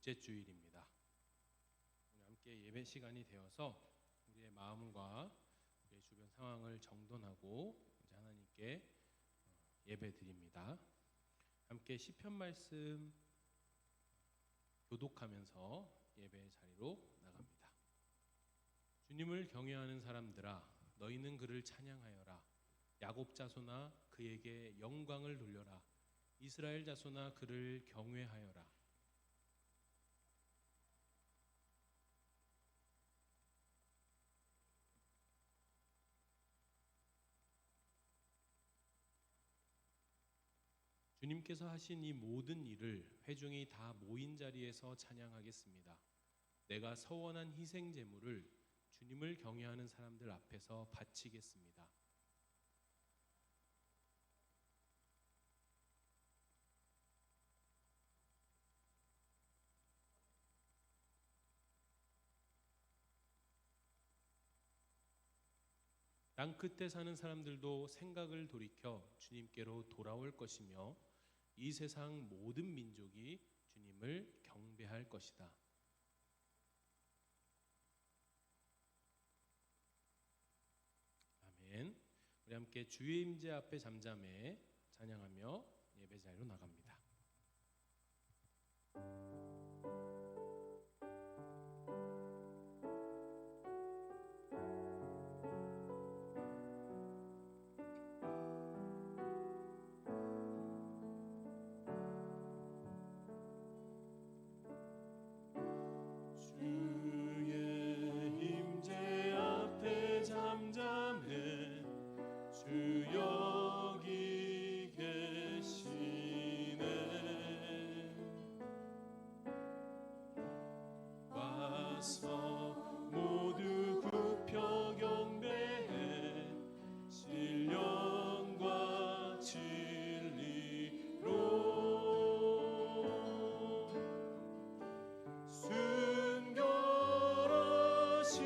둘째 주일입니다. 오늘 함께 예배 시간이 되어서 우리의 마음과 우리의 주변 상황을 정돈하고 이제 하나님께 예배 드립니다. 함께 시편 말씀 교독하면서 예배 자리로 나갑니다. 주님을 경외하는 사람들아, 너희는 그를 찬양하여라. 야곱 자손아, 그에게 영광을 돌려라. 이스라엘 자손아, 그를 경외하여라. 주님께서 하신 이 모든 일을 회중이 다 모인 자리에서 찬양하겠습니다. 내가 서원한 희생 제물을 주님을 경외하는 사람들 앞에서 바치겠습니다. 땅 끝에 사는 사람들도 생각을 돌이켜 주님께로 돌아올 것이며 이 세상 모든 민족이 주님을 경배할 것이다. 아멘. 우리 함께 주의 임재 앞에 잠잠해 찬양하며 예배 자리로 나갑니다. 주 여기 계시네. 와서 모두 굽혀 경배해 신령과 진리로 순결하신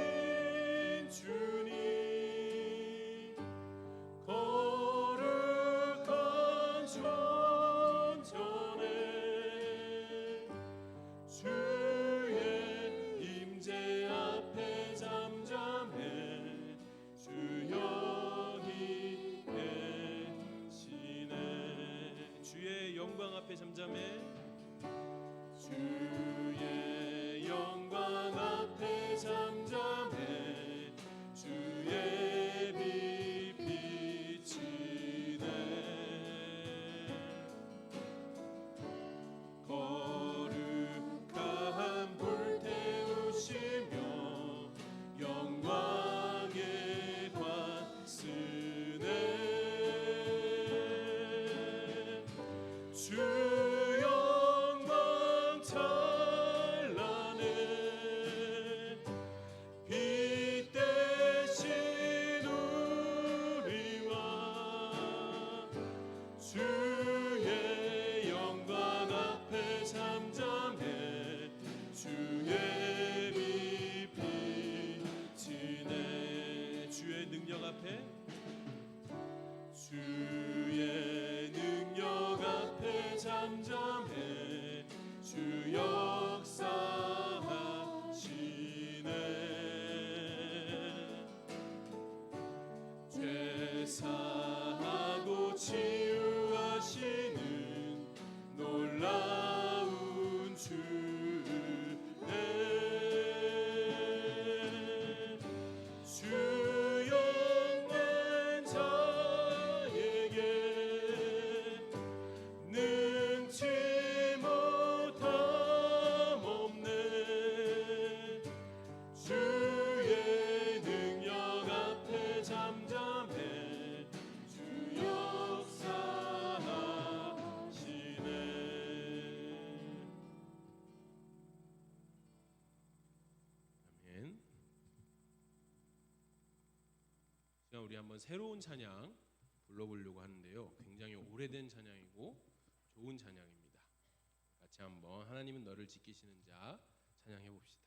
주님, 거룩한 전전에 주의 임재 앞에 잠잠해 주 여기 계시네. 주의 영광 앞에 잠잠해 주의 영광 앞에 잠잠해 주의 빛 비치네. 거룩한 불 태우시며 영광의 관 쓰네. 주 영광 찬란해 빛 대신 우리와 주의 영광 앞에 잠잠해 주의 빛 비치네. 주의 능력 앞에 주의 능력 앞에 잠잠해 주 역사하시네. 죄 사하고 치유하시는 놀라운 주네. 주 영광 자에게 능치 못함 없네. 주의 능력 앞에 잠잠해 주 역사하시네. 아멘. 지금 우리 한번 새로운 찬양 불러보려고 하는데요. 굉장히 오래된 찬양이고 좋은 찬양입니다. 같이 한번 하나님은 너를 지키시는 자 찬양해 봅시다.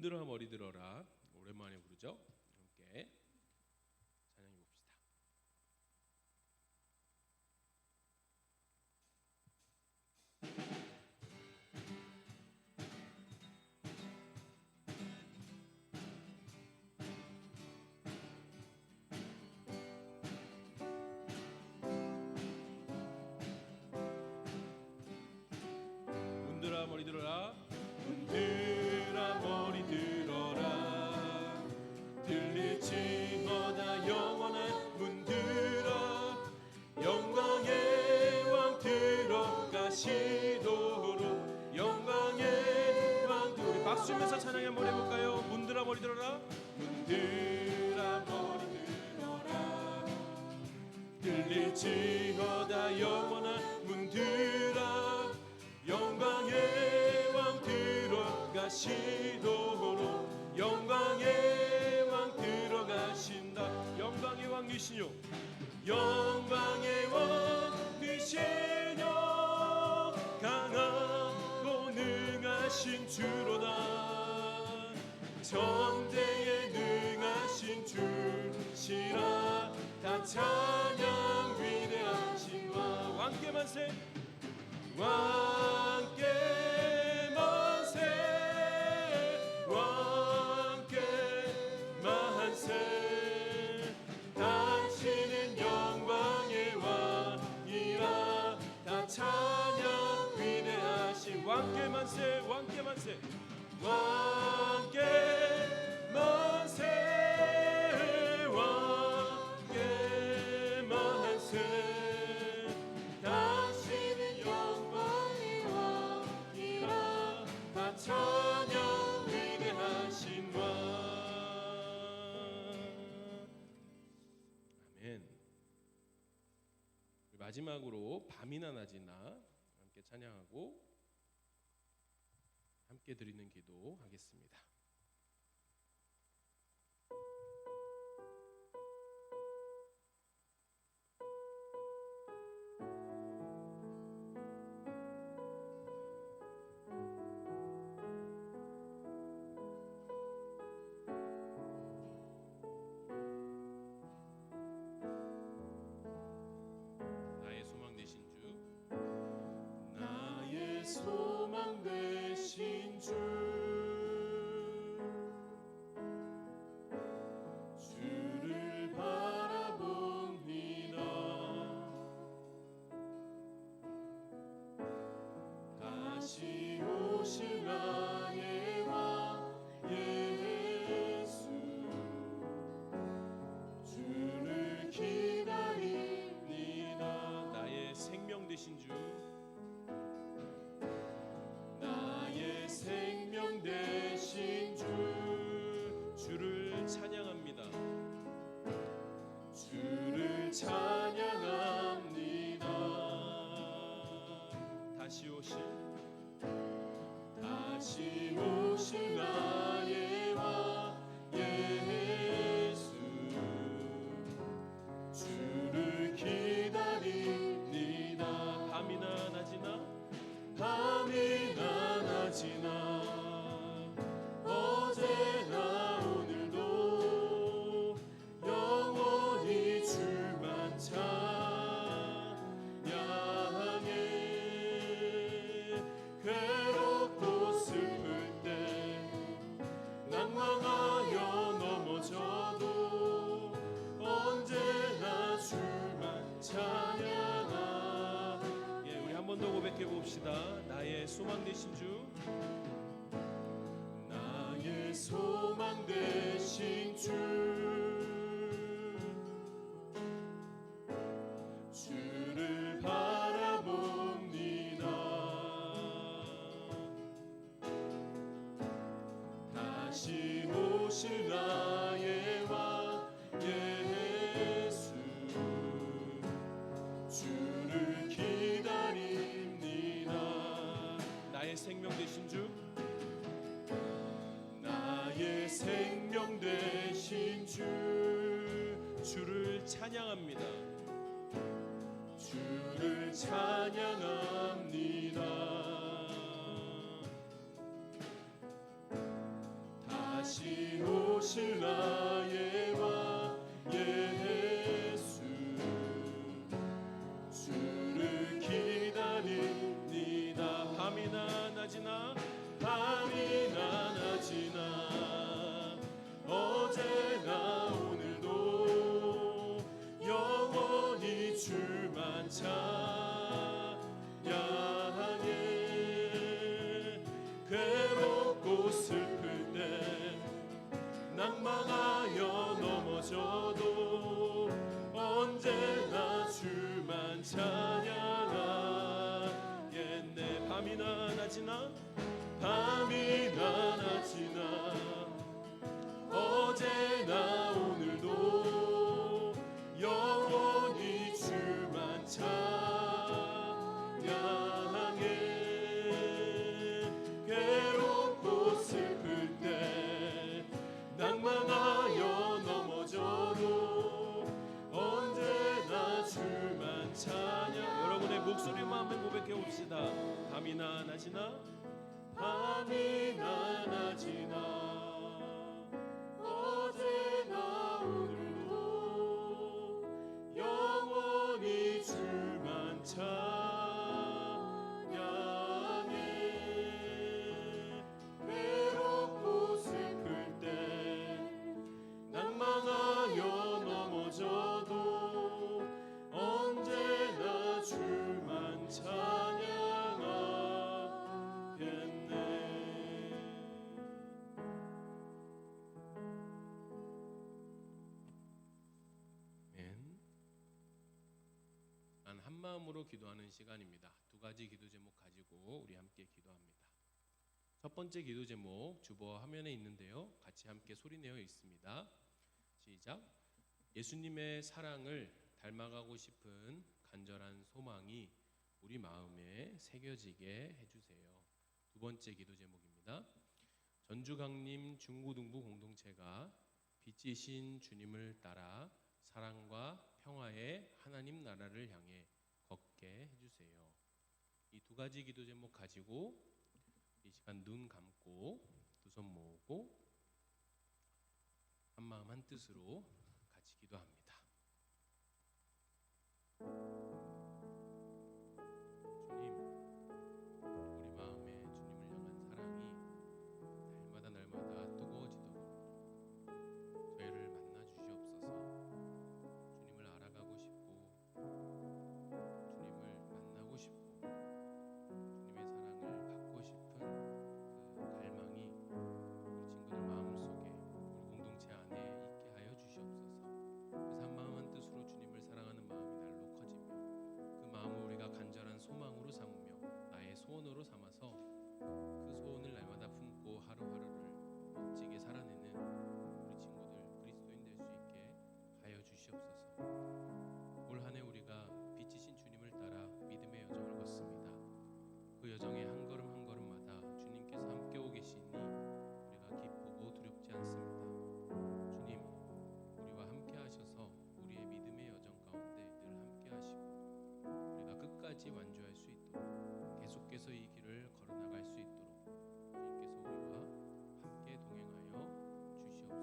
문들어 머리 들어라 오랜만에 부르죠. 함께 찬양해 봅시다. 문들어 머리 들어라 문들아 머리 들어라 들릴지어다 영원한 문들어 영광의 왕 들어가시도록 영광의 왕 우리 박수면서 찬양에 한번 해볼까요? 문들어 머리 들어라 문들아 머리 들어라 들릴지어다 영원한 문들아 영광의 왕 들어가시도록 영광의 왕 들어가신다 영광의 왕이시요 영광의 왕이시여 강하고 능하신 주로다 전쟁에 능하신 주시라 다 찬양 위대하신 왕 왕께 만세 왕께 만세 왕께 만세 당신은 영광의 왕이라 다 찬양 위대하신 왕께 만세 왕께 만세 왕께 만세 왕께 만세 당신은 영광의 왕이라 다 찬양 위대하신 왕 아멘. 마지막으로 밤이나 낮이나 함께 찬양하고 함께 드리는 기도 하겠습니다. 나의 소망 되신 주 나의 소망 되신 주 주를 바라봅니다 다시 오실 나의 왕 예수 주를 기다립니다 나의 생명 되신 주 나의 생명 되신 주 주를 찬양합니다. 주를 찬양합니다 다시 오실 나의 왕 예수 주를 기다립니다 밤이나 낮이나 밤이나 낮이나 어제나 오늘도 영원히 주만 찬양해 괴롭고 슬플 때 낭망하여 넘어져도 언제나 주만 찬양하 예, 우리 한 번 더 고백해 봅시다. 나의 소망 되신 주 나의 소망 되신 주를 바라봅니다 다시 오실 나의 왕 예수 주를 기다립니다 나의 생명 되신 주 나의 생명 되신 주를 찬양합니다. 주를 찬양합니다 오실 나의 왕 예수 주를 기다립니다. 밤이나 낮이나 어제나 오늘도 영원히 주만 찬양해. 괴롭고 슬플 때 낭망하여 넘어져도 언제나 주만 찬양하겠네. 밤이나 낮이나 어제나 오늘도 영원히 주만 찬양해. 괴롭고 슬플 때 낭망하여 넘어져도 언제나 주만 찬양. 여러분의 목소리만 한번 고백해 봅시다. 밤이나 낮이나 어제나 오늘도 영원히 주만 찬양해. 괴롭고 슬플 때 낭망하여 넘어져도 언제나 주만 찬양하겠네. 한 마음으로 기도하는 시간입니다. 두 가지 기도 제목 가지고 우리 함께 기도합니다. 첫 번째 기도 제목 주보 화면에 있는데요. 같이 함께 소리내어 읽습니다. 시작. 예수님의 사랑을 닮아가고 싶은 간절한 소망이 우리 마음에 새겨지게 해주세요. 두 번째 기도 제목입니다. 전주강림 중고등부 공동체가 빛이신 주님을 따라 사랑과 평화의 하나님 나라를 향해 걷게 해주세요. 이 두 가지 기도 제목 가지고 이 시간 눈 감고 두 손 모으고 한 마음 한 뜻으로 같이 기도합니다. 주님, 우리 마음에 주님을 향한 사랑이 날마다 뜨거워지도록 저희를 만나 주시옵소서. 주님을 알아가고 싶고 주님을 만나고 싶고 주님의 사랑을 받고 싶은 그 갈망이 우리 친구들 마음속에 우리 공동체 안에 있게 하여 주시옵소서. 그래서 한 마음 한 뜻으로 주님을 사랑하는 마음이 날로 커지며 그 마음을 우리가 간절한 소망으로 삼으며 나의 소원으로 삼아서 그 소원을 날마다 품고 하루하루를 멋지게 살아내는 우리 친구들 그리스도인 될 수 있게 하여 주시옵소서. 올 한 해 우리가 빛이신 주님을 따라 믿음의 여정을 걷습니다. 그 여정의 한 걸음 한 걸음마다 주님께서 함께오 계시니 우리가 기쁘고 두렵지 않습니다. 주님, 우리와 함께 하셔서 우리의 믿음의 여정 가운데 늘 함께 하시고 우리가 끝까지 완주할 수 있도록 계속해서 이 길을 걸어나갈 수 있도록 주님께서 우리와 함께 동행하여 주시옵소서.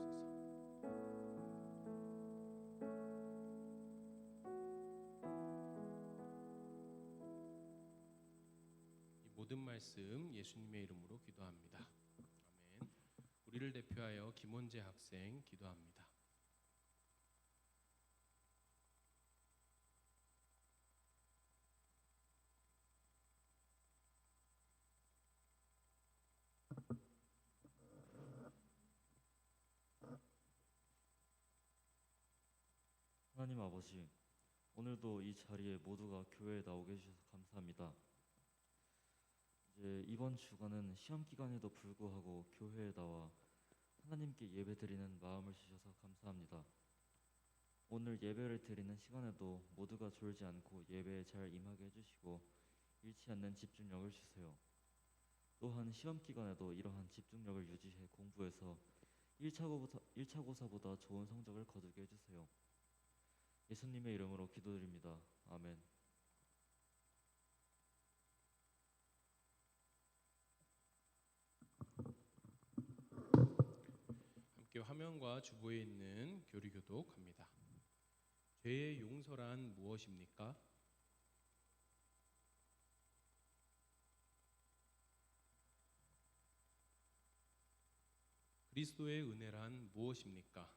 이 모든 말씀 예수님의 이름으로 기도합니다. 아멘. 우리를 대표하여 김원재 학생 기도합니다. 하나님 아버지, 오늘도 이 자리에 모두가 교회에 나오게 해주셔서 감사합니다. 이제 이번 주간은 시험 기간에도 불구하고 교회에 나와 하나님께 예배드리는 마음을 주셔서 감사합니다. 오늘 예배를 드리는 시간에도 모두가 졸지 않고 예배에 잘 임하게 해주시고 잃지 않는 집중력을 주세요. 또한 시험 기간에도 이러한 집중력을 유지해 공부해서 1차 고사보다 좋은 성적을 거두게 해주세요. 예수님의 이름으로 기도드립니다. 아멘. 함께 함께 화면과 주보에 있는 교리교독합니다. 죄의 용서란 무엇입니까? 그리스도의 은혜란 무엇입니까?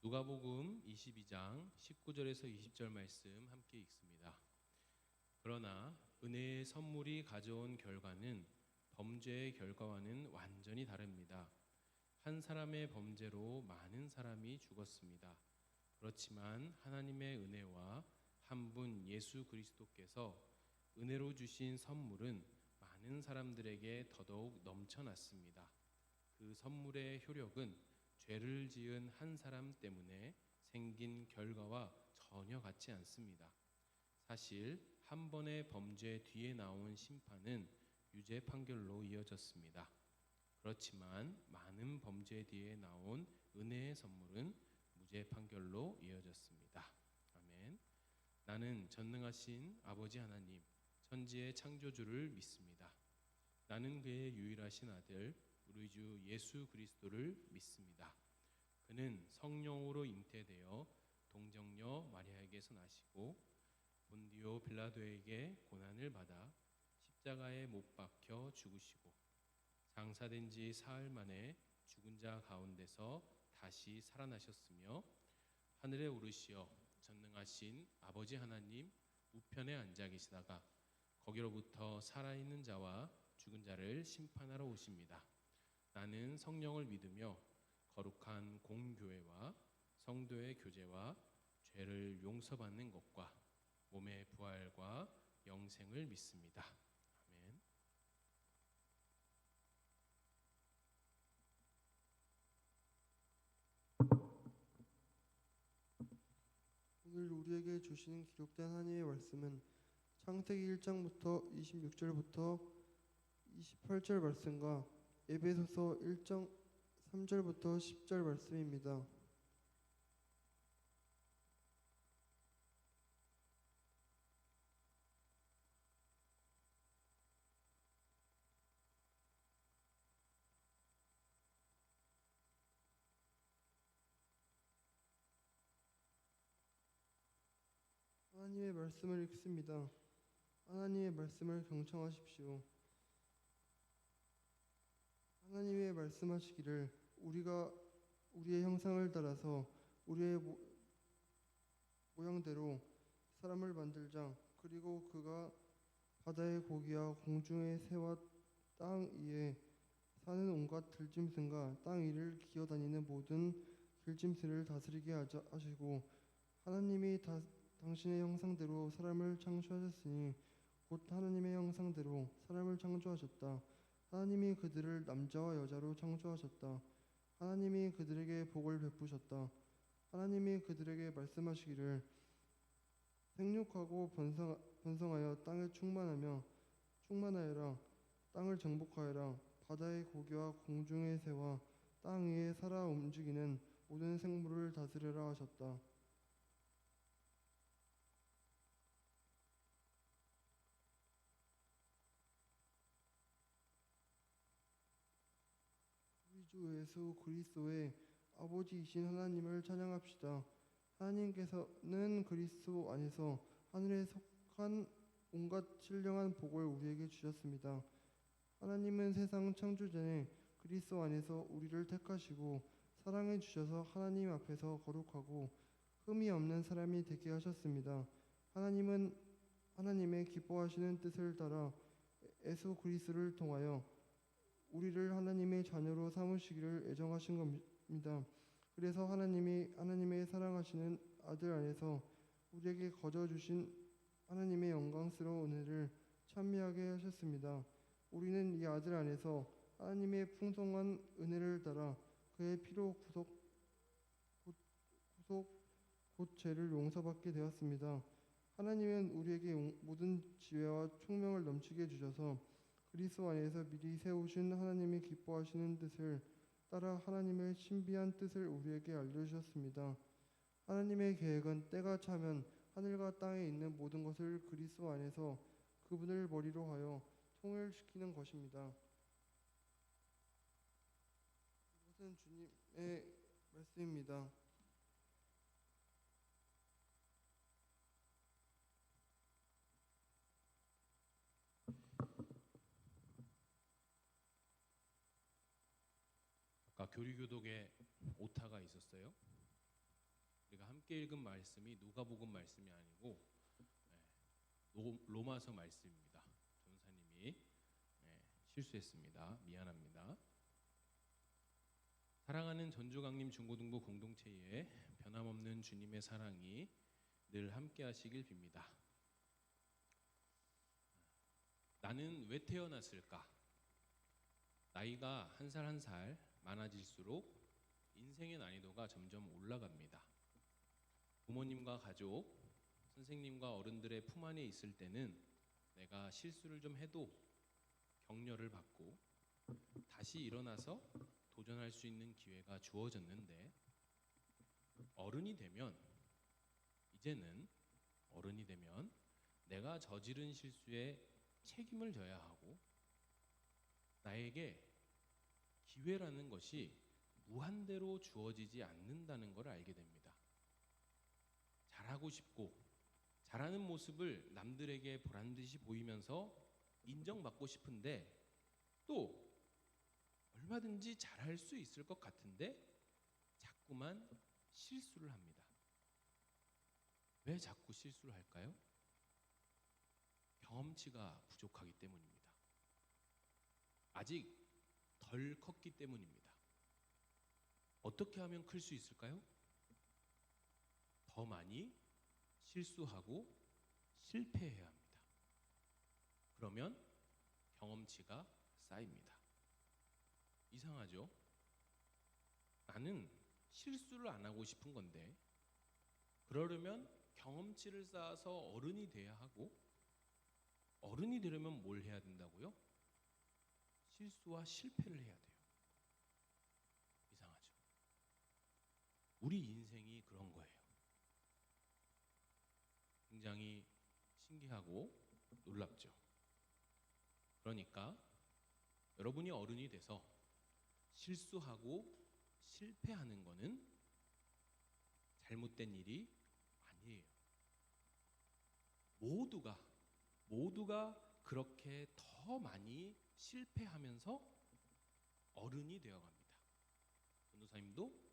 누가복음 22장 19절에서 20절 말씀 함께 읽습니다. 그러나 은혜의 선물이 가져온 결과는 범죄의 결과와는 완전히 다릅니다. 한 사람의 범죄로 많은 사람이 죽었습니다. 그렇지만 하나님의 은혜와 한 분 예수 그리스도께서 은혜로 주신 선물은 많은 사람들에게 더더욱 넘쳐났습니다. 그 선물의 효력은 죄를 지은 한 사람 때문에 생긴 결과와 전혀 같지 않습니다. 사실 한 번의 범죄 뒤에 나온 심판은 유죄 판결로 이어졌습니다. 그렇지만 많은 범죄 뒤에 나온 은혜의 선물은 무죄 판결로 이어졌습니다. 아멘. 나는 전능하신 아버지 하나님, 천지의 창조주를 믿습니다. 나는 그의 유일하신 아들, 우리 주 예수 그리스도를 믿습니다. 그는 성령으로 잉태되어 동정녀 마리아에게서 나시고 본디오 빌라도에게 고난을 받아 십자가에 못 박혀 죽으시고 장사된 지 사흘 만에 죽은 자 가운데서 다시 살아나셨으며 하늘에 오르시어 전능하신 아버지 하나님 우편에 앉아 계시다가 거기로부터 살아있는 자와 죽은 자를 심판하러 오십니다. 나는 성령을 믿으며 거룩한 공교회와 성도의 교제와 죄를 용서받는 것과 몸의 부활과 영생을 믿습니다. 아멘. 오늘 우리에게 주시는 기록된 하나님의 말씀은 창세기 1장부터 26절부터 28절 말씀과 에베소서 1장 3절부터 10절 말씀입니다. 하나님의 말씀을 읽습니다. 하나님의 말씀을 경청하십시오. 하나님의 말씀하시기를 우리가 우리의 형상을 따라서 우리의 모양대로 사람을 만들자. 그리고 그가 바다의 고기와 공중의 새와 땅 위에 사는 온갖 들짐승과 땅 위를 기어다니는 모든 들짐승을 다스리게 하시고 하나님이 당신의 형상대로 사람을 창조하셨으니 곧 하나님의 형상대로 사람을 창조하셨다. 하나님이 그들을 남자와 여자로 창조하셨다. 하나님이 그들에게 복을 베푸셨다. 하나님이 그들에게 말씀하시기를 생육하고 번성하여 땅에 충만하여라. 땅을 정복하여라. 바다의 고기와 공중의 새와 땅 위에 살아 움직이는 모든 생물을 다스려라 하셨다. 우리 주 예수 그리스도의 아버지이신 하나님을 찬양합시다. 하나님께서는 그리스도 안에서 하늘에 속한 온갖 신령한 복을 우리에게 주셨습니다. 하나님은 세상 창조 전에 그리스도 안에서 우리를 택하시고 사랑해 주셔서 하나님 앞에서 거룩하고 흠이 없는 사람이 되게 하셨습니다. 하나님은 하나님의 기뻐하시는 뜻을 따라 예수 그리스도를 통하여 우리를 하나님의 자녀로 삼으시기를 애정하신 겁니다. 그래서 하나님의 사랑하시는 아들 안에서 우리에게 거저 주신 하나님의 영광스러운 은혜를 찬미하게 하셨습니다. 우리는 이 아들 안에서 하나님의 풍성한 은혜를 따라 그의 피로 곧 죄를 용서받게 되었습니다. 하나님은 우리에게 모든 지혜와 총명을 넘치게 주셔서 그리스도 안에서 미리 세우신 하나님이 기뻐하시는 뜻을 따라 하나님의 신비한 뜻을 우리에게 알려주셨습니다. 하나님의 계획은 때가 차면 하늘과 땅에 있는 모든 것을 그리스도 안에서 그분을 머리로 하여 통일시키는 것입니다. 이것은 주님의 말씀입니다. 아까 교리교독에 오타가 있었어요. 우리가 함께 읽은 말씀이 누가복음 말씀이 아니고 로마서 말씀입니다. 전사님이 실수했습니다. 미안합니다. 사랑하는 전주강림 중고등부 공동체에 변함없는 주님의 사랑이 늘 함께 하시길 빕니다. 나는 왜 태어났을까? 나이가 한 살 한 살 많아질수록 인생의 난이도가 점점 올라갑니다. 부모님과 가족, 선생님과 어른들의 품 안에 있을 때는 내가 실수를 좀 해도 격려를 받고 다시 일어나서 도전할 수 있는 기회가 주어졌는데, 이제는 어른이 되면 내가 저지른 실수에 책임을 져야 하고, 나에게 기회라는 것이 무한대로 주어지지 않는다는 걸 알게 됩니다. 잘하고 싶고 잘하는 모습을 남들에게 보란듯이 보이면서 인정받고 싶은데, 또 얼마든지 잘할 수 있을 것 같은데 자꾸만 실수를 합니다. 왜 자꾸 실수를 할까요? 경험치가 부족하기 때문입니다. 아직 덜 컸기 때문입니다. 어떻게 하면 클 수 있을까요? 더 많이 실수하고 실패해야 합니다. 그러면 경험치가 쌓입니다. 이상하죠? 나는 실수를 안 하고 싶은 건데, 그러려면 경험치를 쌓아서 어른이 돼야 하고, 어른이 되려면 뭘 해야 된다고요? 실수와 실패를 해야 돼요. 이상하죠? 우리 인생이 그런 거예요. 굉장히 신기하고 놀랍죠. 그러니까 여러분이 어른이 돼서 실수하고 실패하는 거는 잘못된 일이 아니에요. 모두가 그렇게 더 많이 실패하면서 어른이 되어갑니다. 전도사님도,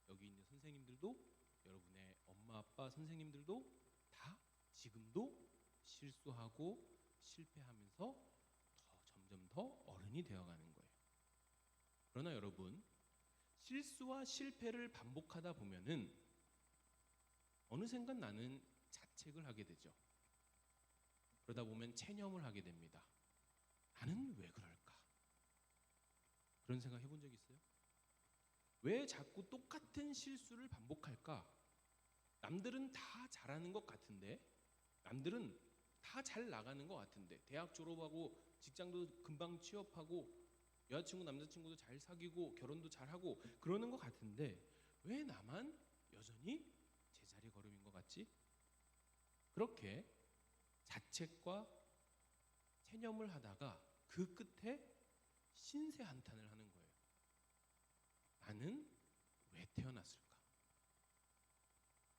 여기 있는 선생님들도, 여러분의 엄마 아빠 선생님들도 다 지금도 실수하고 실패하면서 점점 더 어른이 되어가는 거예요. 그러나 여러분, 실수와 실패를 반복하다 보면은 어느샌가 나는 자책을 하게 되죠. 그러다 보면 체념을 하게 됩니다. 나는 왜 그럴까? 그런 생각 해본 적 있어요? 왜 자꾸 똑같은 실수를 반복할까? 남들은 다 잘하는 것 같은데, 남들은 다 잘 나가는 것 같은데, 대학 졸업하고 직장도 금방 취업하고 여자친구 남자친구도 잘 사귀고 결혼도 잘하고 그러는 것 같은데, 왜 나만 여전히 제자리 걸음인 것 같지? 그렇게 자책과 체념을 하다가 그 끝에 신세 한탄을 하는 거예요. 나는 왜 태어났을까?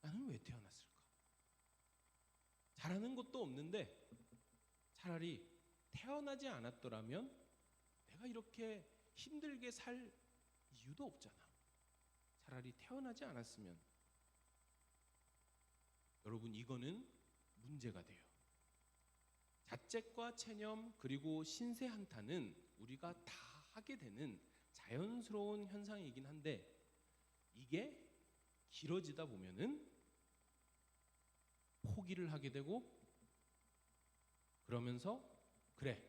나는 왜 태어났을까? 잘하는 것도 없는데 차라리 태어나지 않았더라면 내가 이렇게 힘들게 살 이유도 없잖아. 차라리 태어나지 않았으면. 여러분, 이거는 문제가 돼요. 자책과 체념 그리고 신세 한탄은 우리가 다 하게 되는 자연스러운 현상이긴 한데, 이게 길어지다 보면은 포기를 하게 되고, 그러면서 그래,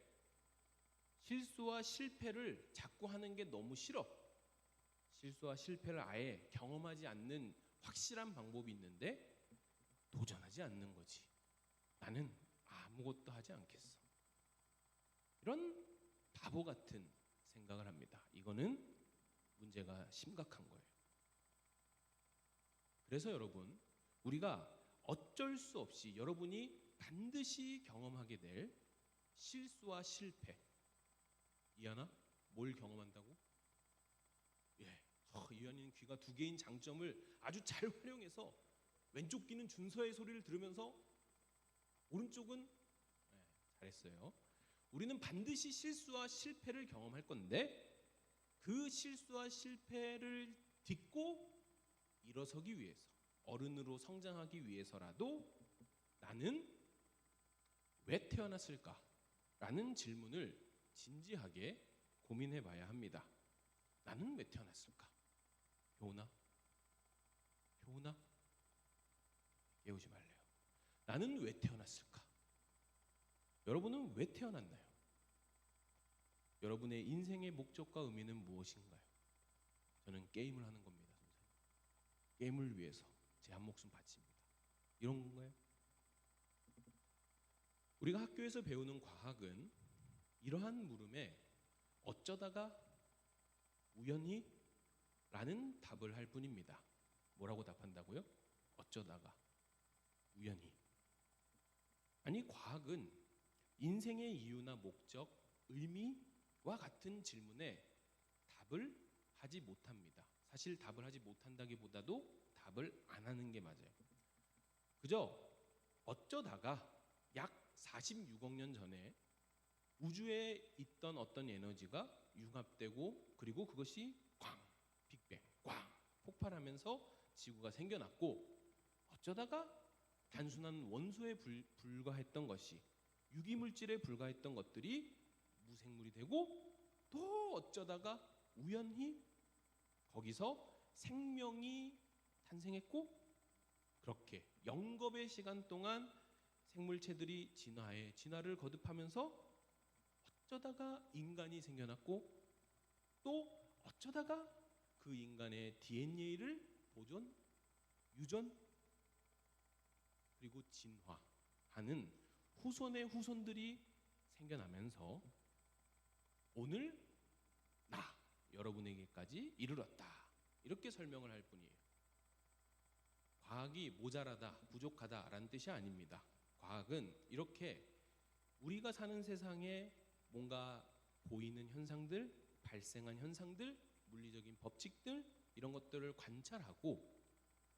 실수와 실패를 자꾸 하는 게 너무 싫어. 실수와 실패를 아예 경험하지 않는 확실한 방법이 있는데 도전하지 않는 거지. 나는 아무것도 하지 않겠어. 이런 바보 같은 생각을 합니다. 이거는 문제가 심각한 거예요. 그래서 여러분, 우리가 어쩔 수 없이 여러분이 반드시 경험하게 될 실수와 실패. 이하나, 뭘 경험한다고? 예, 이하나는 귀가 두 개인 장점을 아주 잘 활용해서 왼쪽 귀는 준서의 소리를 들으면서 오른쪽은 잘했어요. 우리는 반드시 실수와 실패를 경험할 건데 그 실수와 실패를 딛고 일어서기 위해서, 어른으로 성장하기 위해서라도 나는 왜 태어났을까? 라는 질문을 진지하게 고민해 봐야 합니다. 나는 왜 태어났을까? 효은아? 깨우지 말래요. 나는 왜 태어났을까? 여러분은 왜 태어났나요? 여러분의 인생의 목적과 의미는 무엇인가요? 저는 게임을 하는 겁니다, 선생님. 게임을 위해서 제 한 목숨 바칩니다. 이런 건가요? 우리가 학교에서 배우는 과학은 이러한 물음에 어쩌다가 우연히 라는 답을 할 뿐입니다. 뭐라고 답한다고요? 어쩌다가 우연히. 아니, 과학은 인생의 이유나 목적, 의미와 같은 질문에 답을 하지 못합니다. 사실 답을 하지 못한다기보다도 답을 안 하는 게 맞아요. 그저 어쩌다가 약 46억 년 전에 우주에 있던 어떤 에너지가 융합되고 그리고 그것이 꽝, 빅뱅, 꽝 폭발하면서 지구가 생겨났고, 어쩌다가 단순한 원소에 불과했던 것이, 유기물질에 불과했던 것들이 무생물이 되고, 또 어쩌다가 우연히 거기서 생명이 탄생했고, 그렇게 영겁의 시간 동안 생물체들이 진화를 거듭하면서 어쩌다가 인간이 생겨났고, 또 어쩌다가 그 인간의 DNA를 보존, 유전, 그리고 진화하는 후손의 후손들이 생겨나면서 오늘 여러분에게까지 이르렀다. 이렇게 설명을 할 뿐이에요. 과학이 모자라다, 부족하다라는 뜻이 아닙니다. 과학은 이렇게 우리가 사는 세상에 뭔가 보이는 현상들, 발생한 현상들, 물리적인 법칙들, 이런 것들을 관찰하고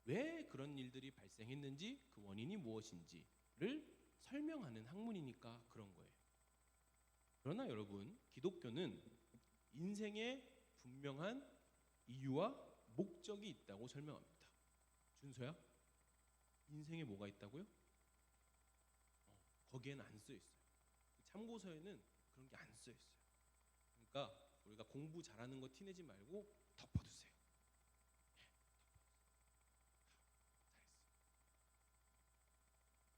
왜 그런 일들이 발생했는지, 그 원인이 무엇인지를 설명하는 학문이니까 그런 거예요. 그러나 여러분, 기독교는 인생에 분명한 이유와 목적이 있다고 설명합니다. 준서야, 인생에 뭐가 있다고요? 거기에는 안 써 있어요. 참고서에는 그런 게 안 써 있어요. 그러니까 우리가 공부 잘하는 거 티내지 말고 덮어두세요.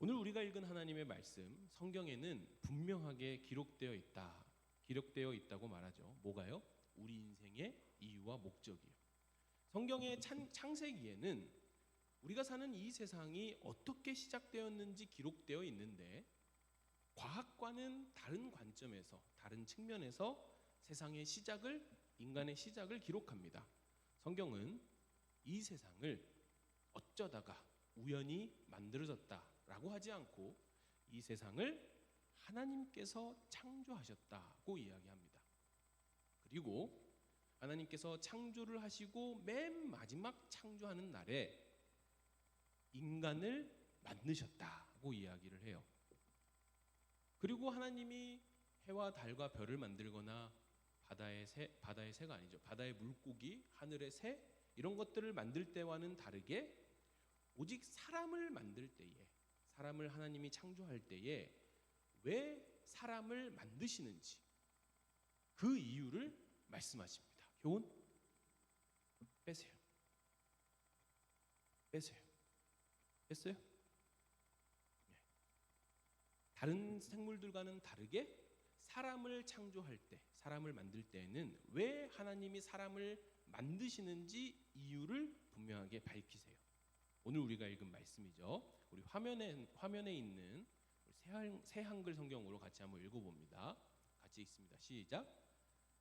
오늘 우리가 읽은 하나님의 말씀, 성경에는 분명하게 기록되어 있다고 말하죠. 뭐가요? 우리 인생의 이유와 목적이요. 성경의 창세기에는 우리가 사는 이 세상이 어떻게 시작되었는지 기록되어 있는데, 과학과는 다른 관점에서, 다른 측면에서 세상의 시작을, 인간의 시작을 기록합니다. 성경은 이 세상을 어쩌다가 우연히 만들어졌다라고 하지 않고 이 세상을 하나님께서 창조하셨다고 이야기합니다. 그리고 하나님께서 창조를 하시고 맨 마지막 창조하는 날에 인간을 만드셨다고 이야기를 해요. 그리고 하나님이 해와 달과 별을 만들거나 바다의 새가 아니죠. 바다의 물고기, 하늘의 새, 이런 것들을 만들 때와는 다르게 오직 사람을 만들 때에, 사람을 하나님이 창조할 때에 왜 사람을 만드시는지 그 이유를 말씀하십니다. 교훈 빼세요. 뺐어요? 다른 생물들과는 다르게 사람을 창조할 때, 사람을 만들 때에는 왜 하나님이 사람을 만드시는지 이유를 분명하게 밝히세요. 오늘 우리가 읽은 말씀이죠. 우리 화면에 있는 새 한글 성경으로 같이 한번 읽어봅니다. 같이 읽습니다. 시작.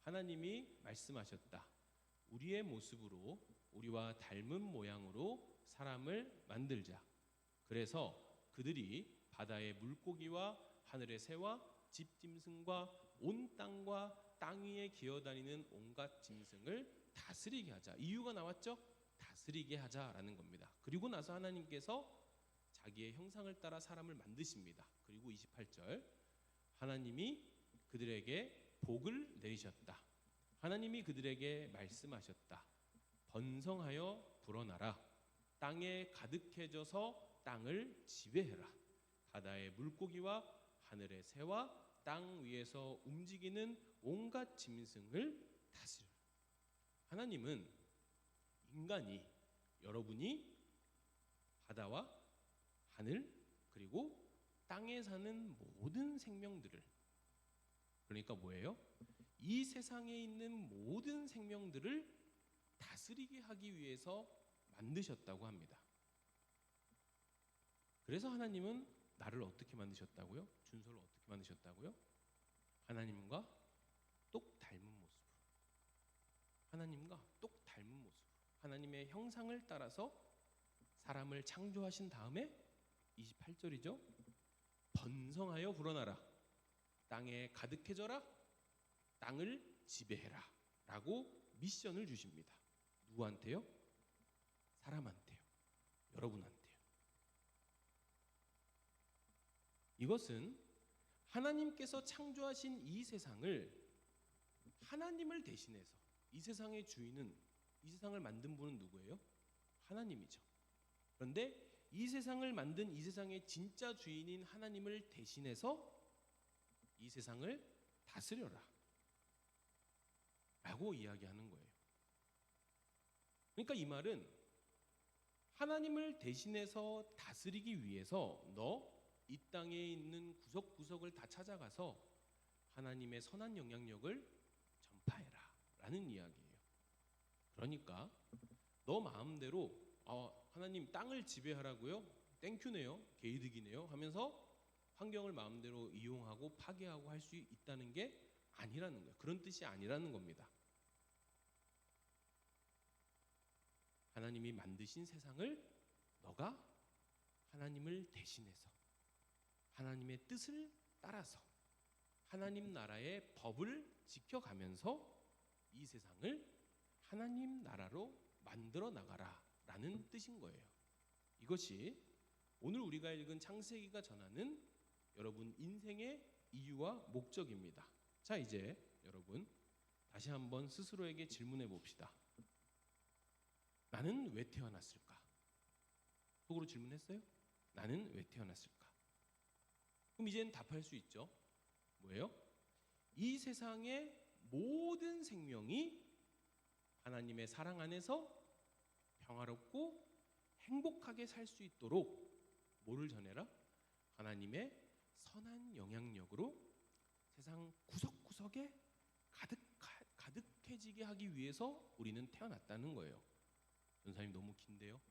하나님이 말씀하셨다. 우리의 모습으로, 우리와 닮은 모양으로 사람을 만들자. 그래서 그들이 바다의 물고기와 하늘의 새와 집짐승과 온 땅과 땅 위에 기어다니는 온갖 짐승을 다스리게 하자. 이유가 나왔죠? 다스리게 하자라는 겁니다. 그리고 나서 하나님께서 자기의 형상을 따라 사람을 만드십니다. 그리고 28절 하나님이 그들에게 복을 내리셨다. 하나님이 그들에게 말씀하셨다. 번성하여 불어나라. 땅에 가득해져서 땅을 지배해라. 바다의 물고기와 하늘의 새와 땅 위에서 움직이는 온갖 짐승을 다스려. 하나님은 인간이, 여러분이 바다와 하늘 그리고 땅에 사는 모든 생명들을, 그러니까 뭐예요? 이 세상에 있는 모든 생명들을 다스리게 하기 위해서 만드셨다고 합니다. 그래서 하나님은 나를 어떻게 만드셨다고요? 준서를 어떻게 만드셨다고요? 하나님과 똑 닮은 모습으로. 하나님과 똑 닮은 모습으로. 하나님의 형상을 따라서 사람을 창조하신 다음에 28절이죠. 번성하여 불어나라. 땅에 가득해져라. 땅을 지배해라. 라고 미션을 주십니다. 누구한테요? 사람한테요. 여러분한테요. 이것은 하나님께서 창조하신 이 세상을 하나님을 대신해서, 이 세상의 주인은, 이 세상을 만든 분은 누구예요? 하나님이죠. 그런데 이 세상을 만든 이 세상의 진짜 주인인 하나님을 대신해서 이 세상을 다스려라 라고 이야기하는 거예요. 그러니까 이 말은 하나님을 대신해서 다스리기 위해서 너 이 땅에 있는 구석구석을 다 찾아가서 하나님의 선한 영향력을 전파해라 라는 이야기예요. 그러니까 너 마음대로 하나님 땅을 지배하라고요? 땡큐네요, 개이득이네요 하면서 환경을 마음대로 이용하고 파괴하고 할 수 있다는 게 아니라는 거예요. 그런 뜻이 아니라는 겁니다. 하나님이 만드신 세상을 너가 하나님을 대신해서 하나님의 뜻을 따라서 하나님 나라의 법을 지켜가면서 이 세상을 하나님 나라로 만들어 나가라 라는 뜻인 거예요. 이것이 오늘 우리가 읽은 창세기가 전하는 여러분 인생의 이유와 목적입니다. 자, 이제 여러분 다시 한번 스스로에게 질문해 봅시다. 나는 왜 태어났을까? 속으로 질문했어요? 나는 왜 태어났을까? 그럼 이제는 답할 수 있죠. 뭐예요? 이 세상의 모든 생명이 하나님의 사랑 안에서 평화롭고 행복하게 살 수 있도록 뭐를 전해라? 하나님의 선한 영향력으로 세상 구석구석에 가득해지게 하기 위해서 우리는 태어났다는 거예요. 전사님 너무 긴데요?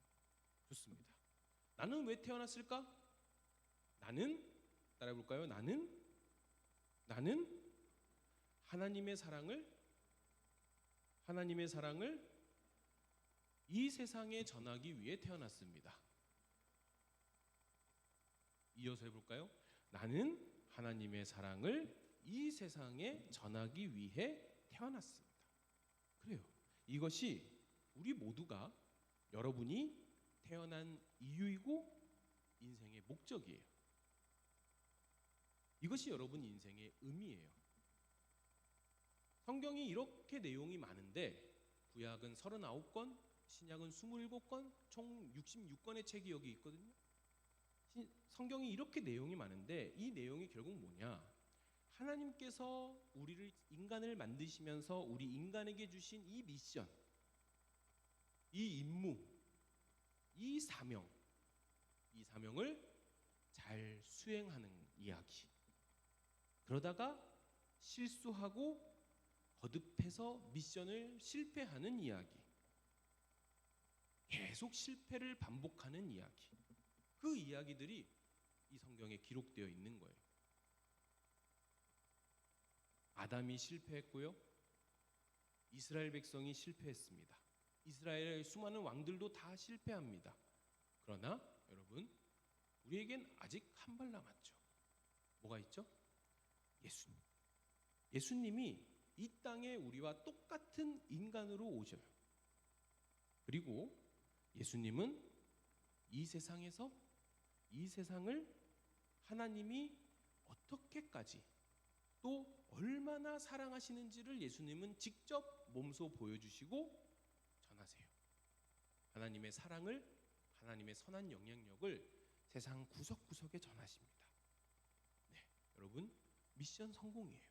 좋습니다. 나는 왜 태어났을까? 나는 따라해볼까요? 나는 하나님의 사랑을 이 세상에 전하기 위해 태어났습니다. 이어서 해볼까요? 나는 하나님의 사랑을 이 세상에 전하기 위해 태어났습니다. 그래요. 이것이 우리 모두가 여러분이 태어난 이유이고 인생의 목적이에요. 이것이 여러분 인생의 의미예요. 성경이 이렇게 내용이 많은데 구약은 39권, 신약은 27권, 총 66권의 책이 여기 있거든요. 성경이 이렇게 내용이 많은데 이 내용이 결국 뭐냐? 하나님께서 우리를 인간을 만드시면서 우리 인간에게 주신 이 미션, 이 임무, 이 사명을 잘 수행하는 이야기. 그러다가 실수하고 거듭해서 미션을 실패하는 이야기. 계속 실패를 반복하는 이야기. 그 이야기들이 이 성경에 기록되어 있는 거예요. 아담이 실패했고요. 이스라엘 백성이 실패했습니다. 이스라엘의 수많은 왕들도 다 실패합니다. 그러나 여러분, 우리에겐 아직 한 발 남았죠. 뭐가 있죠? 예수님. 예수님이 이 땅에 우리와 똑같은 인간으로 오셔요. 그리고 예수님은 이 세상에서 이 세상을 하나님이 어떻게까지 또 얼마나 사랑하시는지를 예수님은 직접 몸소 보여주시고 전하세요. 하나님의 사랑을, 하나님의 선한 영향력을 세상 구석구석에 전하십니다. 네, 여러분, 미션 성공이에요.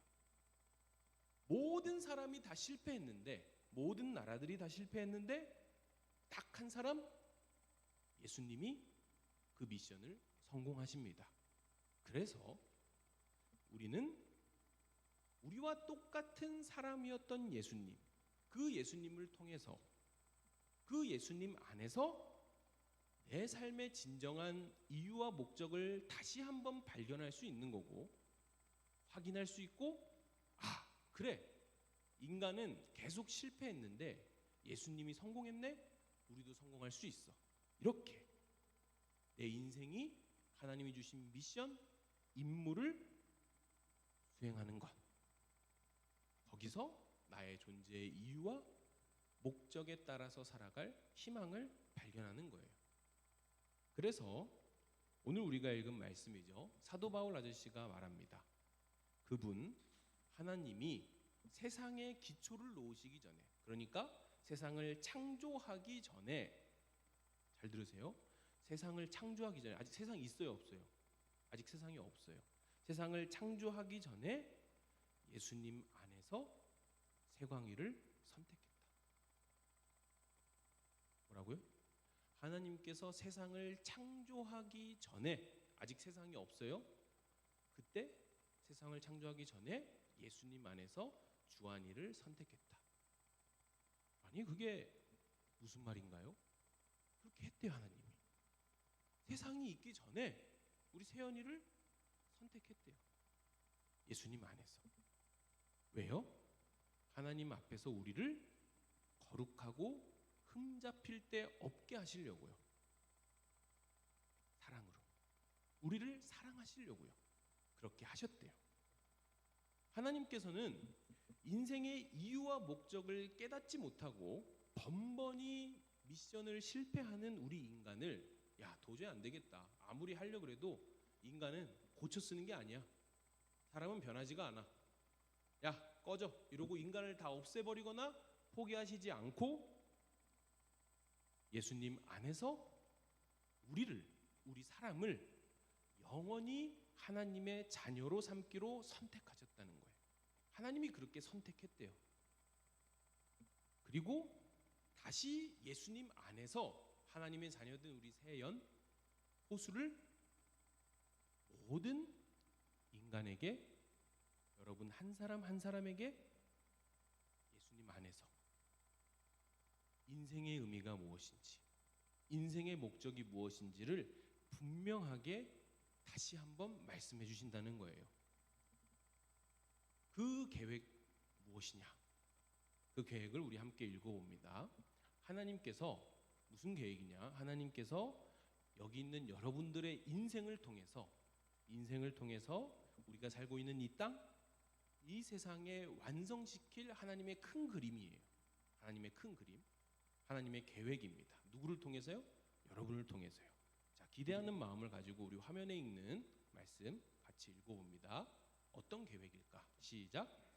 모든 사람이 다 실패했는데, 모든 나라들이 다 실패했는데 딱 한 사람, 예수님이 그 미션을 성공하십니다. 그래서 우리는 우리와 똑같은 사람이었던 예수님, 그 예수님을 통해서, 그 예수님 안에서 내 삶의 진정한 이유와 목적을 다시 한번 발견할 수 있는 거고, 확인할 수 있고, 아, 그래, 인간은 계속 실패했는데 예수님이 성공했네? 우리도 성공할 수 있어. 이렇게 내 인생이 하나님이 주신 미션, 임무를 수행하는 것, 거기서 나의 존재의 이유와 목적에 따라서 살아갈 희망을 발견하는 거예요. 그래서 오늘 우리가 읽은 말씀이죠. 사도 바울 아저씨가 말합니다. 그분, 하나님이 세상의 기초를 놓으시기 전에, 그러니까 세상을 창조하기 전에, 잘 들으세요. 세상을 창조하기 전에, 아직 세상이 있어요, 없어요? 아직 세상이 없어요. 세상을 창조하기 전에 예수님 안에서 세광이를 선택했다. 뭐라고요? 하나님께서 세상을 창조하기 전에, 아직 세상이 없어요. 그때 세상을 창조하기 전에 예수님 안에서 주한이를 선택했다. 아니, 그게 무슨 말인가요? 그렇게 했대요, 하나님이. 세상이 있기 전에 우리 세연이를 선택했대요. 예수님 안에서. 왜요? 하나님 앞에서 우리를 거룩하고 흠잡힐 데 없게 하시려고요. 사랑으로. 우리를 사랑하시려고요. 그렇게 하셨대요. 하나님께서는 인생의 이유와 목적을 깨닫지 못하고 번번이 미션을 실패하는 우리 인간을, 야, 도저히 안 되겠다, 아무리 하려고 해도 인간은 고쳐 쓰는 게 아니야, 사람은 변하지가 않아, 야, 꺼져, 이러고 인간을 다 없애버리거나 포기하시지 않고 예수님 안에서 우리 사람을 영원히 하나님의 자녀로 삼기로 선택하셨다는 거예요. 하나님이 그렇게 선택했대요. 그리고 다시 예수님 안에서 하나님의 자녀된 우리 세연, 호수를 모든 인간에게, 여러분 한 사람 한 사람에게 예수님 안에서 인생의 의미가 무엇인지, 인생의 목적이 무엇인지를 분명하게 다시 한번 말씀해 주신다는 거예요. 그 계획 무엇이냐? 그 계획을 우리 함께 읽어봅니다. 하나님께서 무슨 계획이냐? 하나님께서 여기 있는 여러분들의 인생을 통해서 우리가 살고 있는 이 땅, 이 세상에 완성시킬 하나님의 큰 그림이에요. 하나님의 큰 그림, 하나님의 계획입니다. 누구를 통해서요? 여러분을 통해서요. 자, 기대하는 마음을 가지고 우리 화면에 있는 말씀 같이 읽어봅니다. 어떤 계획일까? 시작.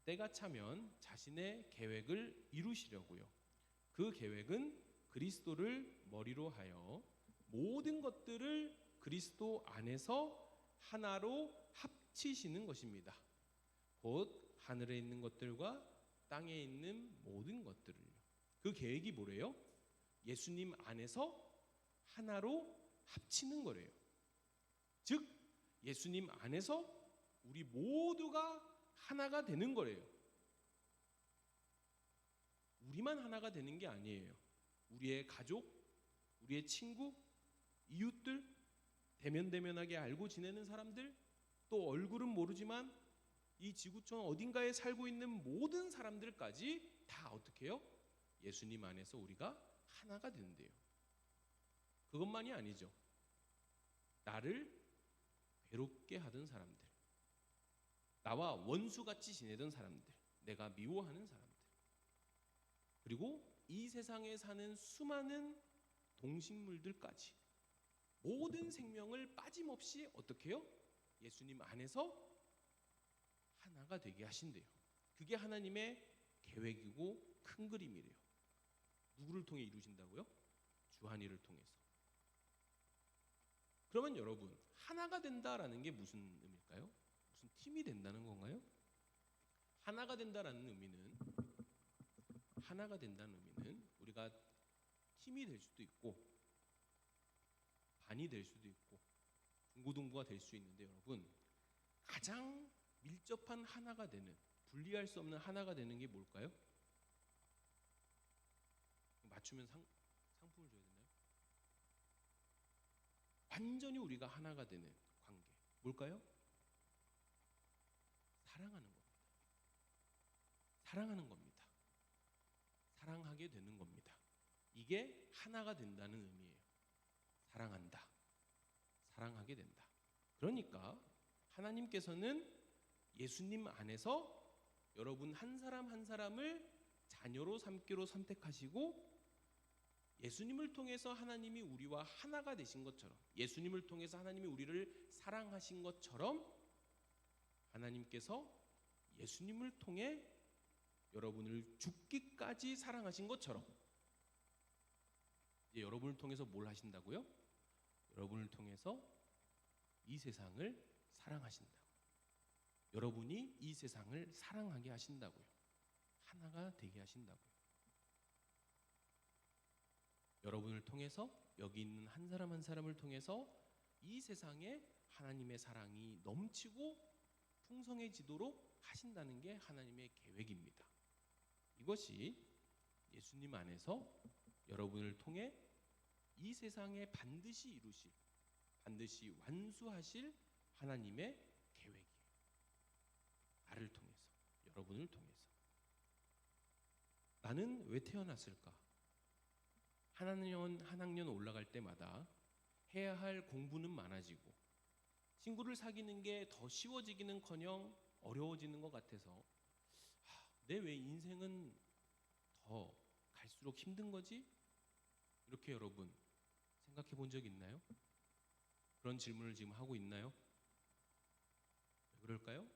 때가 차면 자신의 계획을 이루시려고요. 그 계획은 그리스도를 머리로 하여 모든 것들을 그리스도 안에서 하나로 합치시는 것입니다. 곧 하늘에 있는 것들과 땅에 있는 모든 것들을요. 그 계획이 뭐래요? 예수님 안에서 하나로 합치는 거래요. 즉 예수님 안에서 우리 모두가 하나가 되는 거래요. 우리만 하나가 되는 게 아니에요. 우리의 가족, 우리의 친구, 이웃들, 대면대면하게 알고 지내는 사람들, 또 얼굴은 모르지만 이 지구촌 어딘가에 살고 있는 모든 사람들까지 다 어떻게 해요? 예수님 안에서 우리가 하나가 된대요. 그것만이 아니죠. 나를 괴롭게 하던 사람들, 나와 원수같이 지내던 사람들, 내가 미워하는 사람들, 그리고 이 세상에 사는 수많은 동식물들까지 모든 생명을 빠짐없이 어떻게 해요? 예수님 안에서 하나가 되게 하신대요. 그게 하나님의 계획이고 큰 그림이래요. 누구를 통해 이루신다고요? 주한이를 통해서. 그러면 여러분, 하나가 된다라는 게 무슨 의미일까요? 무슨 팀이 된다는 건가요? 하나가 된다라는 의미는, 하나가 된다는 의미는 우리가 팀이 될 수도 있고 반이 될 수도 있고 중고등부가 될 수 있는데, 여러분, 가장 밀접한 하나가 되는, 분리할 수 없는 하나가 되는 게 뭘까요? 맞추면 상품을 줘야 되나요? 완전히 우리가 하나가 되는 관계, 뭘까요? 사랑하는 겁니다. 사랑하는 겁니다. 사랑하게 되는 겁니다. 이게 하나가 된다는 의미예요. 사랑한다. 사랑하게 된다. 그러니까 하나님께서는 예수님 안에서 여러분 한 사람 한 사람을 자녀로 삼기로 선택하시고, 예수님을 통해서 하나님이 우리와 하나가 되신 것처럼, 예수님을 통해서 하나님이 우리를 사랑하신 것처럼, 하나님께서 예수님을 통해 여러분을 죽기까지 사랑하신 것처럼, 이제 여러분을 통해서 뭘 하신다고요? 여러분을 통해서 이 세상을 사랑하신다고. 여러분이 이 세상을 사랑하게 하신다고요. 하나가 되게 하신다고요. 여러분을 통해서, 여기 있는 한 사람 한 사람을 통해서 이 세상에 하나님의 사랑이 넘치고 풍성해지도록 하신다는 게 하나님의 계획입니다. 이것이 예수님 안에서 여러분을 통해 이 세상에 반드시 이루실, 반드시 완수하실 하나님의 계획이에요. 나를 통해서, 여러분을 통해서. 나는 왜 태어났을까? 한 학년 올라갈 때마다 해야 할 공부는 많아지고 친구를 사귀는 게 더 쉬워지기는커녕 어려워지는 것 같아서, 내 왜 인생은 더 갈수록 힘든 거지? 이렇게 여러분 생각해 본 적 있나요? 그런 질문을 지금 하고 있나요? 왜 그럴까요?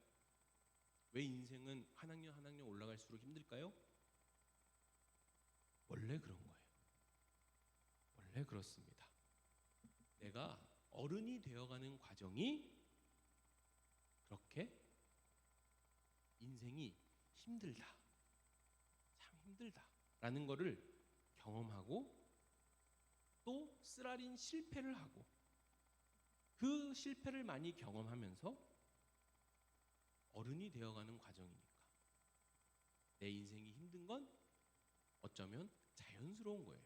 왜 인생은 한 학년 한 학년 올라갈수록 힘들까요? 원래 그런 거예요. 원래 그렇습니다. 내가 어른이 되어가는 과정이 그렇게 인생이 힘들다, 참 힘들다라는 거를 경험하고, 또 쓰라린 실패를 하고, 그 실패를 많이 경험하면서 어른이 되어가는 과정이니까 내 인생이 힘든 건 어쩌면 자연스러운 거예요.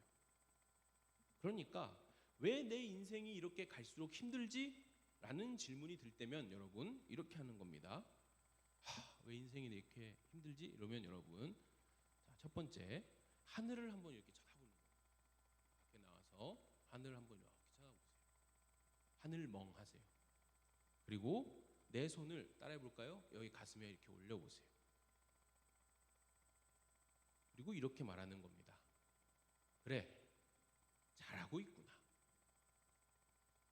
그러니까 왜 내 인생이 이렇게 갈수록 힘들지? 라는 질문이 들 때면 여러분 이렇게 하는 겁니다. 왜 인생이 이렇게 힘들지? 이러면 여러분, 자, 첫 번째, 하늘을 한번 이렇게 쳐다보는 거예요. 밖에 나와서 하늘을 한번 이렇게 쳐다보세요. 하늘 멍하세요. 그리고 내 손을 따라해 볼까요? 여기 가슴에 이렇게 올려보세요. 그리고 이렇게 말하는 겁니다. 그래, 잘하고 있구나.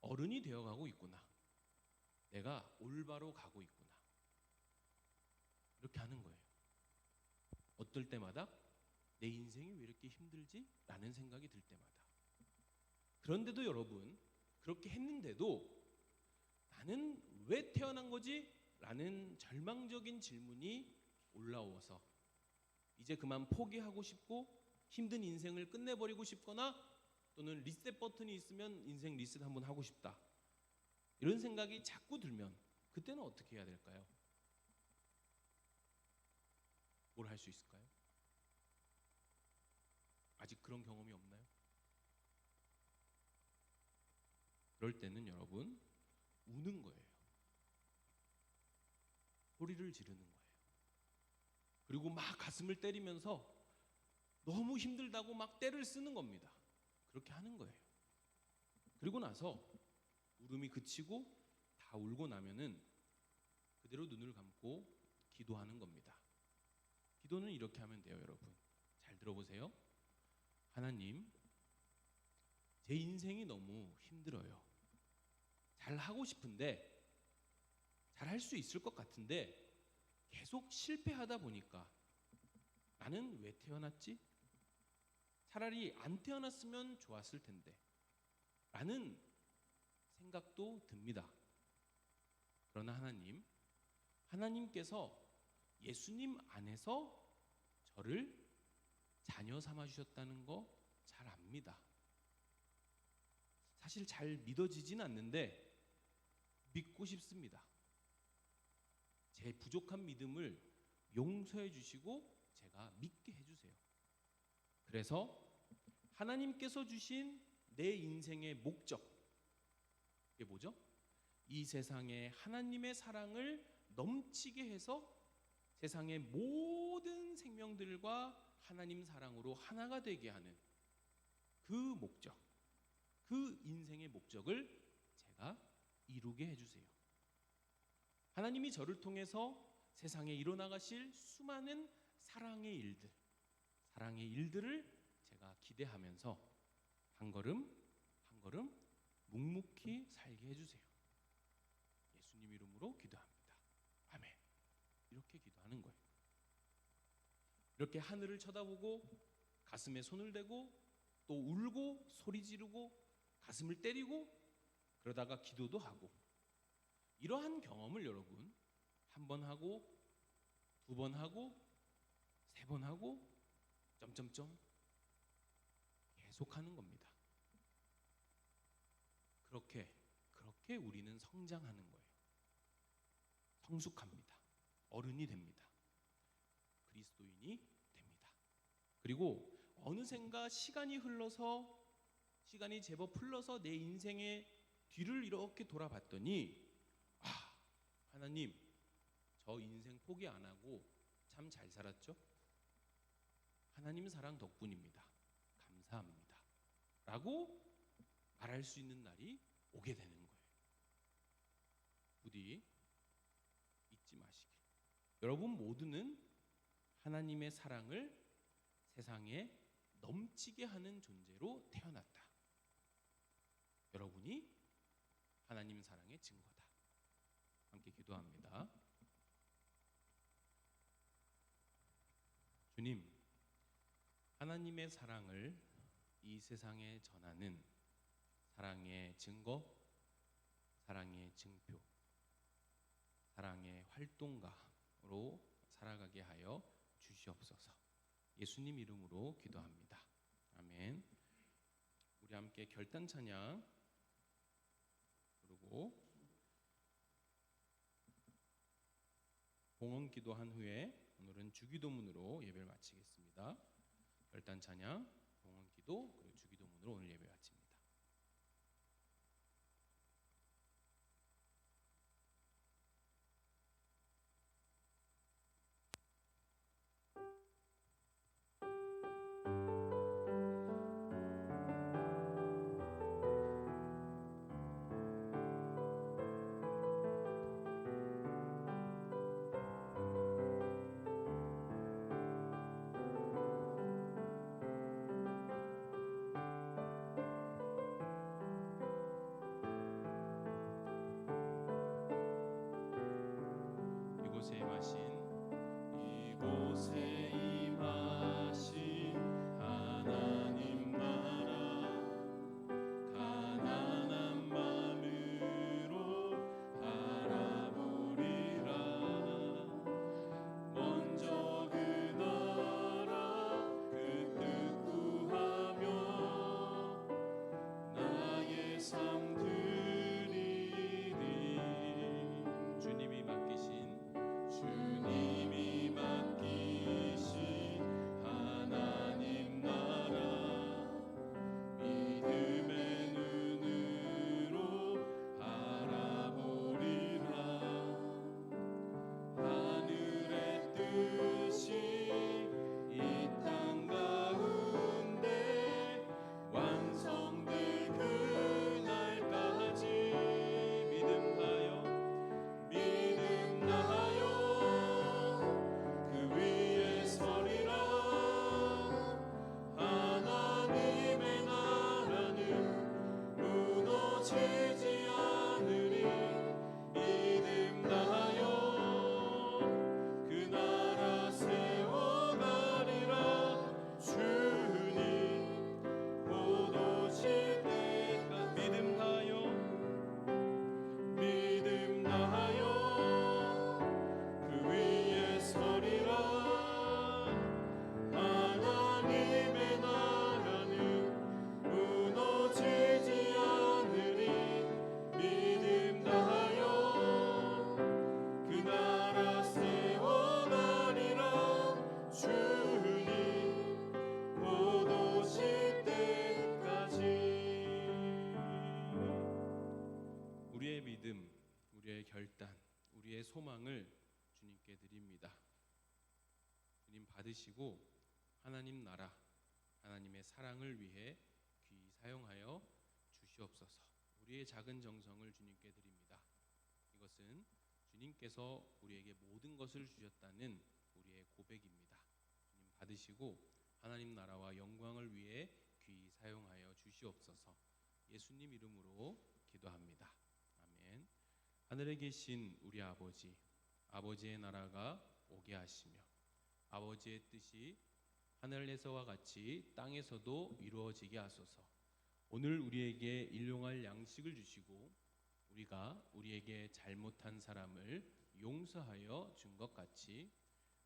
어른이 되어가고 있구나. 내가 올바로 가고 있구나. 이렇게 하는 거예요. 어떨 때마다 내 인생이 왜 이렇게 힘들지? 라는 생각이 들 때마다. 그런데도 여러분, 그렇게 했는데도 나는 왜 태어난 거지? 라는 절망적인 질문이 올라와서 이제 그만 포기하고 싶고 힘든 인생을 끝내버리고 싶거나, 또는 리셋 버튼이 있으면 인생 리셋 한번 하고 싶다, 이런 생각이 자꾸 들면 그때는 어떻게 해야 될까요? 뭘 할 수 있을까요? 아직 그런 경험이 없나요? 그럴 때는 여러분 우는 거예요. 소리를 지르는 거예요. 그리고 막 가슴을 때리면서 너무 힘들다고 막 떼를 쓰는 겁니다. 그렇게 하는 거예요. 그리고 나서 울음이 그치고 다 울고 나면은 그대로 눈을 감고 기도하는 겁니다. 기도는 이렇게 하면 돼요, 여러분. 잘 들어보세요. 하나님, 제 인생이 너무 힘들어요. 잘 하고 싶은데, 잘 할 수 있을 것 같은데 계속 실패하다 보니까 나는 왜 태어났지? 차라리 안 태어났으면 좋았을 텐데 라는 생각도 듭니다. 그러나 하나님께서 예수님 안에서 저를 자녀 삼아 주셨다는 거 잘 압니다. 사실 잘 믿어지진 않는데 믿고 싶습니다. 제 부족한 믿음을 용서해 주시고 제가 믿게 해주세요. 그래서 하나님께서 주신 내 인생의 목적, 이게 뭐죠? 이 세상에 하나님의 사랑을 넘치게 해서 세상의 모든 생명들과 하나님 사랑으로 하나가 되게 하는 그 목적, 그 인생의 목적을 제가 이루게 해주세요. 하나님이 저를 통해서 세상에 일어나가실 수많은 사랑의 일들을 제가 기대하면서 한 걸음 한 걸음 묵묵히 살게 해주세요. 예수님 이름으로 기도합니다. 아멘. 이렇게 기도하는 거예요. 이렇게 하늘을 쳐다보고 가슴에 손을 대고 또 울고 소리 지르고 가슴을 때리고 그러다가 기도도 하고, 이러한 경험을 여러분 한 번 하고 두 번 하고 세 번 하고 점점점 계속하는 겁니다. 그렇게 우리는 성장하는 거예요. 성숙합니다. 어른이 됩니다. 그리스도인이 됩니다. 그리고 어느샌가 시간이 제법 흘러서 내 인생의 뒤를 이렇게 돌아봤더니, 하나님, 저 인생 포기 안 하고 참 잘 살았죠? 하나님 사랑 덕분입니다. 감사합니다. 라고 말할 수 있는 날이 오게 되는 거예요. 부디 잊지 마시길. 여러분 모두는 하나님의 사랑을 세상에 넘치게 하는 존재로 태어났다. 여러분이 하나님 사랑의 증거다. 함께 기도합니다. 주님, 하나님의 사랑을 이 세상에 전하는 사랑의 증거, 사랑의 증표, 사랑의 활동가로 살아가게 하여 주시옵소서. 예수님 이름으로 기도합니다. 아멘. 우리 함께 결단 찬양 부르고 봉헌 기도한 후에 오늘은 주기도문으로 예배를 마치겠습니다. 결단 찬양, 봉헌 기도, 그리고 주기도문으로 오늘 예배 마칩니다. 받으시고 하나님 나라, 하나님의 사랑을 위해 귀히 사용하여 주시옵소서. 우리의 작은 정성을 주님께 드립니다. 이것은 주님께서 우리에게 모든 것을 주셨다는 우리의 고백입니다. 주님 받으시고 하나님 나라와 영광을 위해 귀히 사용하여 주시옵소서. 예수님 이름으로 기도합니다. 아멘. 하늘에 계신 우리 아버지, 아버지의 나라가 오게 하시며 아버지의 뜻이 하늘에서와 같이 땅에서도 이루어지게 하소서. 오늘 우리에게 일용할 양식을 주시고 우리가 우리에게 잘못한 사람을 용서하여 준 것 같이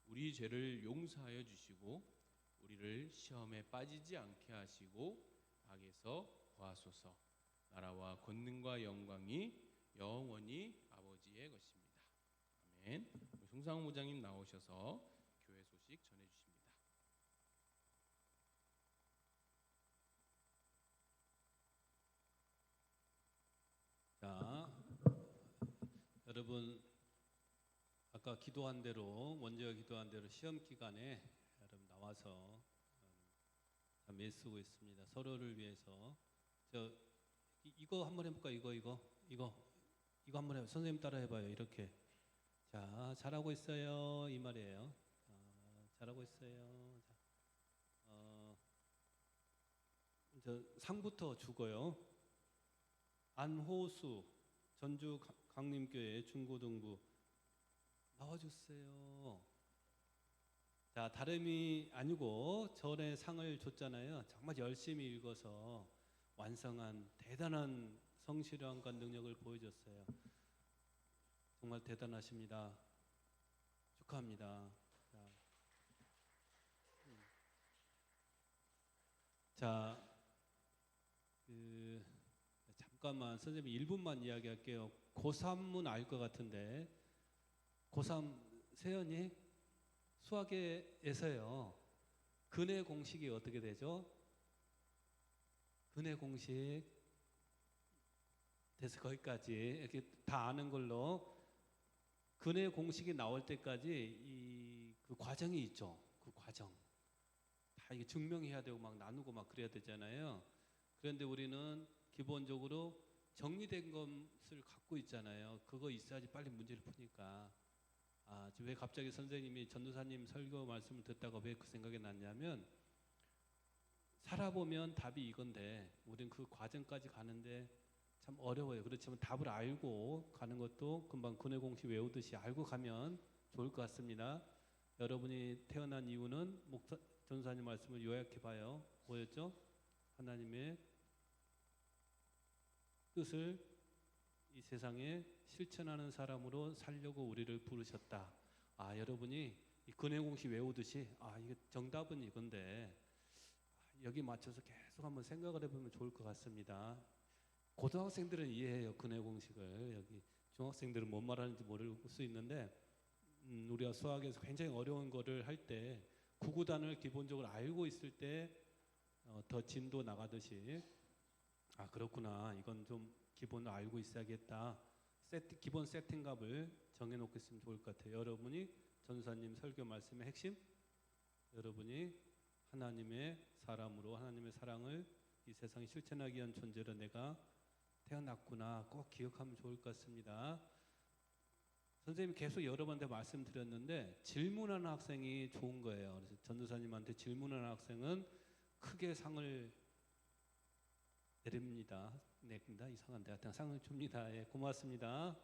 우리 죄를 용서하여 주시고 우리를 시험에 빠지지 않게 하시고 악에서 구하소서. 나라와 권능과 영광이 영원히 아버지의 것입니다. 아멘. 송상무장님 나오셔서 교회 소식 전해주십니다. 자, 여러분 아까 기도한 대로 먼저 기도한 대로 시험 기간에 여러분 나와서 참 애쓰고 있습니다. 서로를 위해서. 이거 한번 해볼까? 이거 한번 해. 선생님 따라 해봐요. 이렇게. 자, 잘하고 있어요. 이 말이에요. 잘하고 있어요. 자, 상부터 주고요. 안호수 전주 강림교회 중고등부 나와주세요. 자, 다름이 아니고 전에 상을 줬잖아요. 정말 열심히 읽어서 완성한 대단한 성실함과 능력을 보여줬어요. 정말 대단하십니다. 축하합니다. 자, 잠깐만 선생님 1분만 이야기할게요. 고3은 알 것 같은데 고3 세연이 수학에서요. 근해 공식이 어떻게 되죠? 근해 공식 돼서 거기까지 이렇게 다 아는 걸로 근해 공식이 나올 때까지 그 과정이 있죠. 그 과정 다 이게 증명해야 되고 막 나누고 막 그래야 되잖아요. 그런데 우리는 기본적으로 정리된 것을 갖고 있잖아요. 그거 있어야지 빨리 문제를 푸니까. 지금 왜 갑자기 선생님이 전도사님 설교 말씀을 듣다가 왜 그 생각이 났냐면 살아보면 답이 이건데 우리는 그 과정까지 가는데 참 어려워요. 그렇지만 답을 알고 가는 것도 금방 근해 공식 외우듯이 알고 가면 좋을 것 같습니다. 여러분이 태어난 이유는 전도사님 말씀을 요약해 봐요. 뭐였죠? 하나님의 뜻을 이 세상에 실천하는 사람으로 살려고 우리를 부르셨다. 여러분이 이 근해 공식 외우듯이 이게 정답은 이건데 여기 맞춰서 계속 한번 생각을 해보면 좋을 것 같습니다. 고등학생들은 이해해요. 근해 공식을. 여기 중학생들은 뭔 말하는지 모를 수 있는데 우리가 수학에서 굉장히 어려운 거를 할 때 구구단을 기본적으로 알고 있을 때 더 진도 나가듯이 그렇구나. 이건 좀 기본을 알고 있어야겠다. 기본 세팅값을 정해놓고 있으면 좋을 것 같아요. 여러분이 전사님 설교 말씀의 핵심, 여러분이 하나님의 사람으로 하나님의 사랑을 이 세상에 실천하기 위한 존재로 내가 태어났구나 꼭 기억하면 좋을 것 같습니다. 선생님이 계속 여러 번째 말씀드렸는데 질문하는 학생이 좋은 거예요. 그래서 전도사님한테 질문하는 학생은 크게 상을 내립니다. 이상한데 하여튼 상을 줍니다. 고맙습니다.